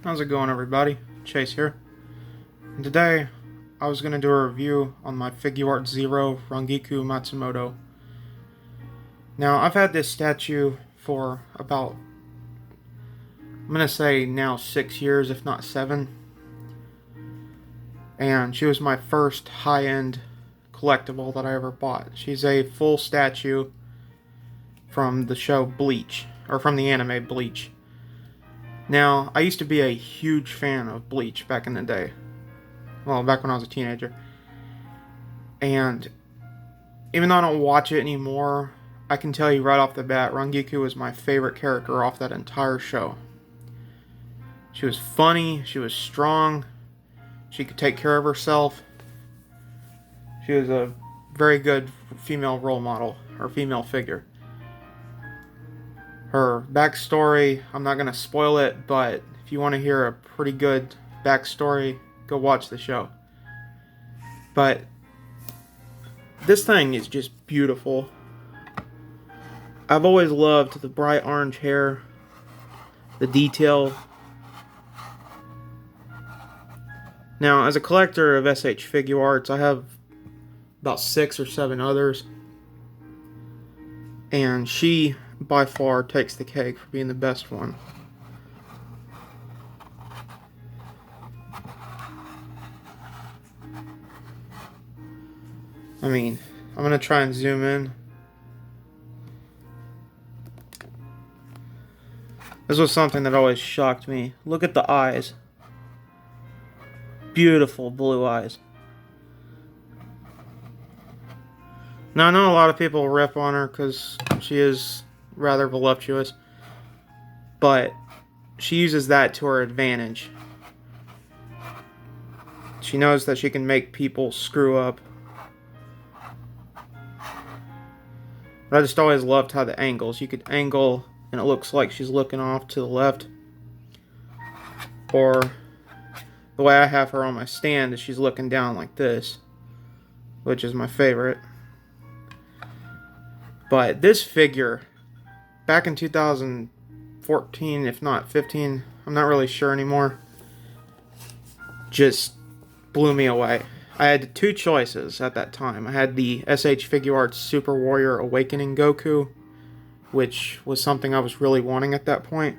How's it going, everybody? Chase here. And today, I was going to do a review on my Figuarts Zero Rangiku Matsumoto. Now, I've had this statue for about, I'm going to say now 6 years, if not 7. And she was my first high-end collectible that I ever bought. She's a full statue from the show Bleach, or from the anime Bleach. Now, I used to be a huge fan of Bleach back in the day. Well, back when I was a teenager. And even though I don't watch it anymore, I can tell you right off the bat, Rangiku was my favorite character off that entire show. She was funny, she was strong, she could take care of herself. She was a very good female role model, or female figure. Her backstory, I'm not going to spoil it, but if you want to hear a pretty good backstory, go watch the show. But this thing is just beautiful. I've always loved the bright orange hair, the detail. Now, as a collector of SH Figuarts, I have about 6 or 7 others. And she, by far, takes the cake for being the best one. I mean, I'm going to try and zoom in. This was something that always shocked me. Look at the eyes. Beautiful blue eyes. Now, I know a lot of people rip on her because she is rather voluptuous, but she uses that to her advantage. She knows that she can make people screw up. But I just always loved how the angles. You could angle and it looks like she's looking off to the left. Or the way I have her on my stand is she's looking down like this, which is my favorite. But this figure, back in 2014, if not 15, I'm not really sure anymore, just blew me away. I had 2 choices at that time. I had the SH Figuarts Super Warrior Awakening Goku, which was something I was really wanting at that point,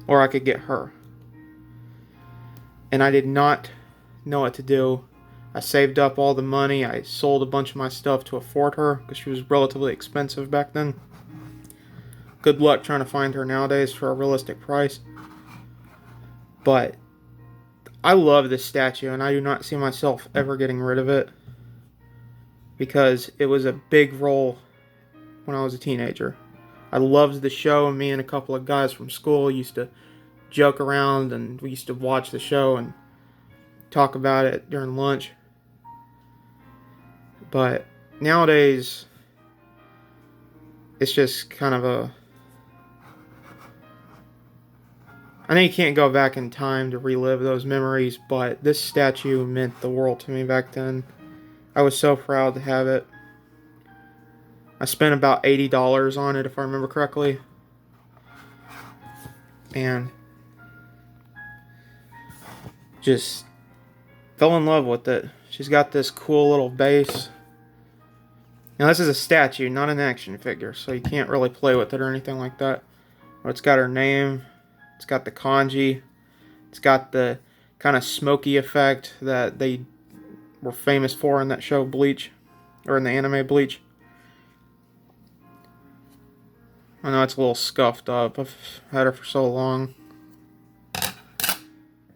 or I could get her. And I did not know what to do. I saved up all the money. I sold a bunch of my stuff to afford her because she was relatively expensive back then. Good luck trying to find her nowadays for a realistic price. But I love this statue and I do not see myself ever getting rid of it because it was a big role when I was a teenager. I loved the show. Me and a couple of guys from school used to joke around and we used to watch the show and talk about it during lunch. But nowadays, it's just kind of a... I know you can't go back in time to relive those memories, but this statue meant the world to me back then. I was so proud to have it. I spent about $80 on it, if I remember correctly. And just fell in love with it. She's got this cool little base. Now this is a statue, not an action figure, so you can't really play with it or anything like that. But it's got her name, it's got the kanji, it's got the kind of smoky effect that they were famous for in that show Bleach, or in the anime Bleach. I know it's a little scuffed up, I've had her for so long.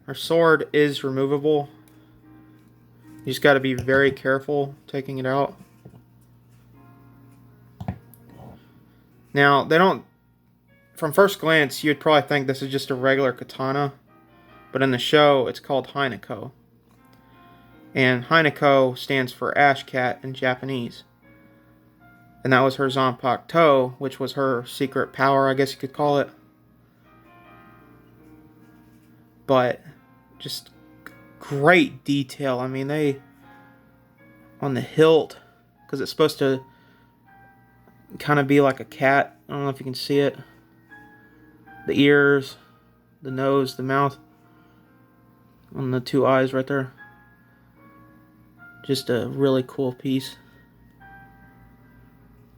Her sword is removable. You just got to be very careful taking it out. Now, they don't... From first glance, you'd probably think this is just a regular katana. But in the show, it's called Hinako. And Hinako stands for Ash Cat in Japanese. And that was her Zanpakuto, which was her secret power, I guess you could call it. But just great detail. I mean, they... On the hilt, because it's supposed to kind of be like a cat. I don't know if you can see it. The ears, the nose, the mouth. on the two eyes right there. Just a really cool piece.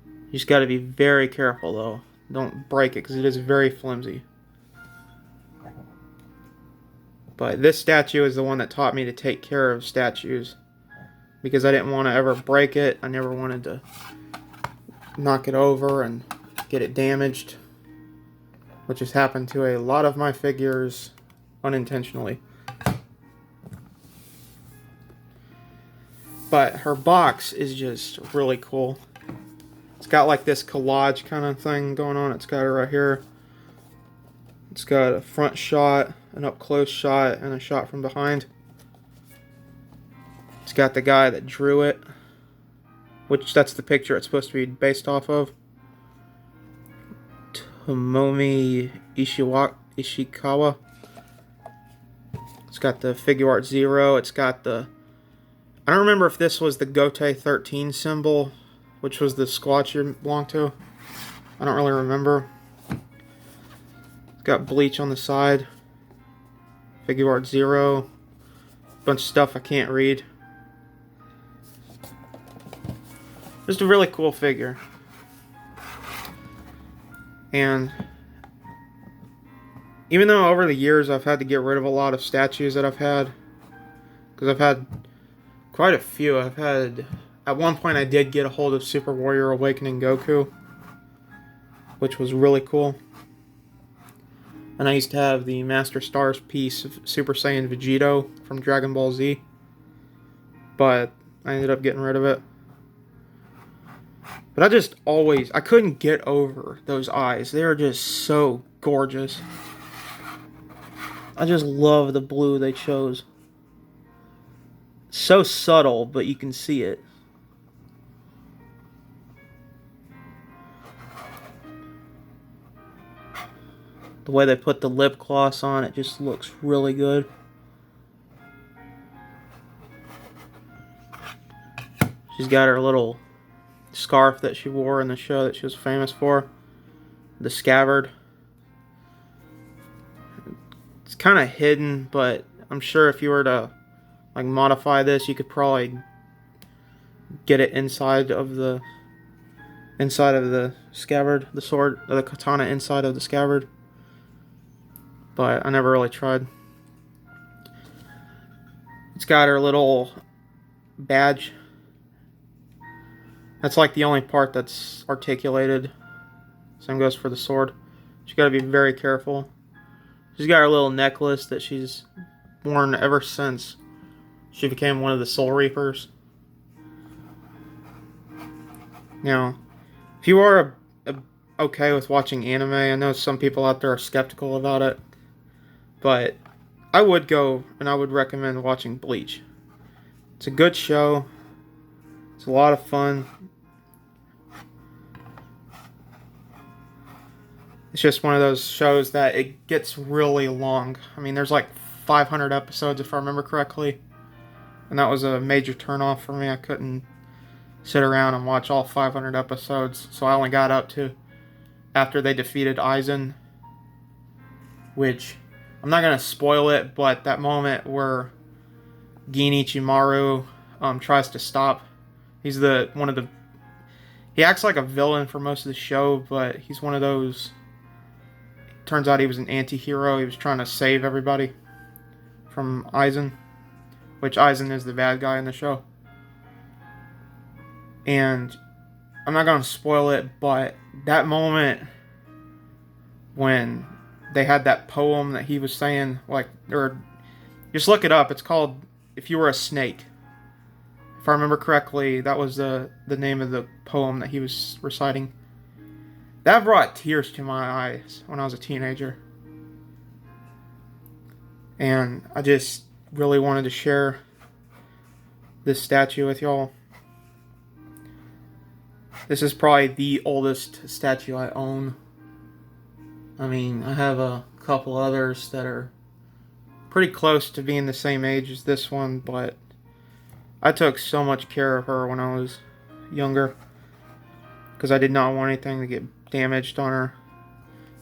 You just got to be very careful though. Don't break it because it is very flimsy. But this statue is the one that taught me to take care of statues, because I didn't want to ever break it. I never wanted to knock it over and get it damaged, which has happened to a lot of my figures unintentionally. But her box is just really cool. It's got like this collage kind of thing going on. It's got it right here. It's got a front shot, an up close shot, and a shot from behind. It's got the guy that drew it, which that's the picture it's supposed to be based off of. Tomomi Ishikawa. It's got the Figuarts 0. It's got the... I don't remember if this was the Gote 13 symbol, which was the squad you belong to. I don't really remember. It's got Bleach on the side. Figuarts 0. Bunch of stuff I can't read. Just a really cool figure. And even though over the years I've had to get rid of a lot of statues that I've had, because I've had quite a few. I've had, at one point I did get a hold of Super Warrior Awakening Goku, which was really cool. And I used to have the Master Stars piece of Super Saiyan Vegito from Dragon Ball Z, but I ended up getting rid of it. But I couldn't get over those eyes. They are just so gorgeous. I just love the blue they chose. So subtle, but you can see it. The way they put the lip gloss on, it just looks really good. She's got her little scarf that she wore in the show that she was famous for. The scabbard. It's kind of hidden, but I'm sure if you were to like modify this, you could probably get it inside of the scabbard, the sword, or the katana inside of the scabbard. But I never really tried. It's got her little badge. That's like the only part that's articulated. Same goes for the sword. She's got to be very careful. She's got her little necklace that she's worn ever since she became one of the Soul Reapers. Now, if you are okay with watching anime, I know some people out there are skeptical about it, but I would go and I would recommend watching Bleach. It's a good show. It's a lot of fun. It's just one of those shows that it gets really long. I mean, there's like 500 episodes if I remember correctly. And that was a major turnoff for me. I couldn't sit around and watch all 500 episodes. So I only got up to after they defeated Aizen. Which, I'm not going to spoil it, but that moment where Gin Ichimaru tries to stop. He's he acts like a villain for most of the show, but he's one of those... Turns out he was an anti-hero. He was trying to save everybody from Aizen, which Aizen is the bad guy in the show. And I'm not going to spoil it, but that moment when they had that poem that he was saying, like, or just look it up. It's called "If You Were a Snake." If I remember correctly, that was the name of the poem that he was reciting. That brought tears to my eyes when I was a teenager. And I just really wanted to share this statue with y'all. This is probably the oldest statue I own. I mean, I have a couple others that are pretty close to being the same age as this one, but I took so much care of her when I was younger because I did not want anything to get damaged on her.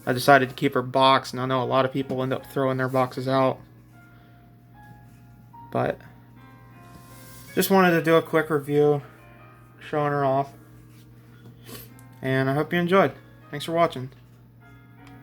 I decided to keep her box, and I know a lot of people end up throwing their boxes out. But just wanted to do a quick review showing her off. And I hope you enjoyed. Thanks for watching.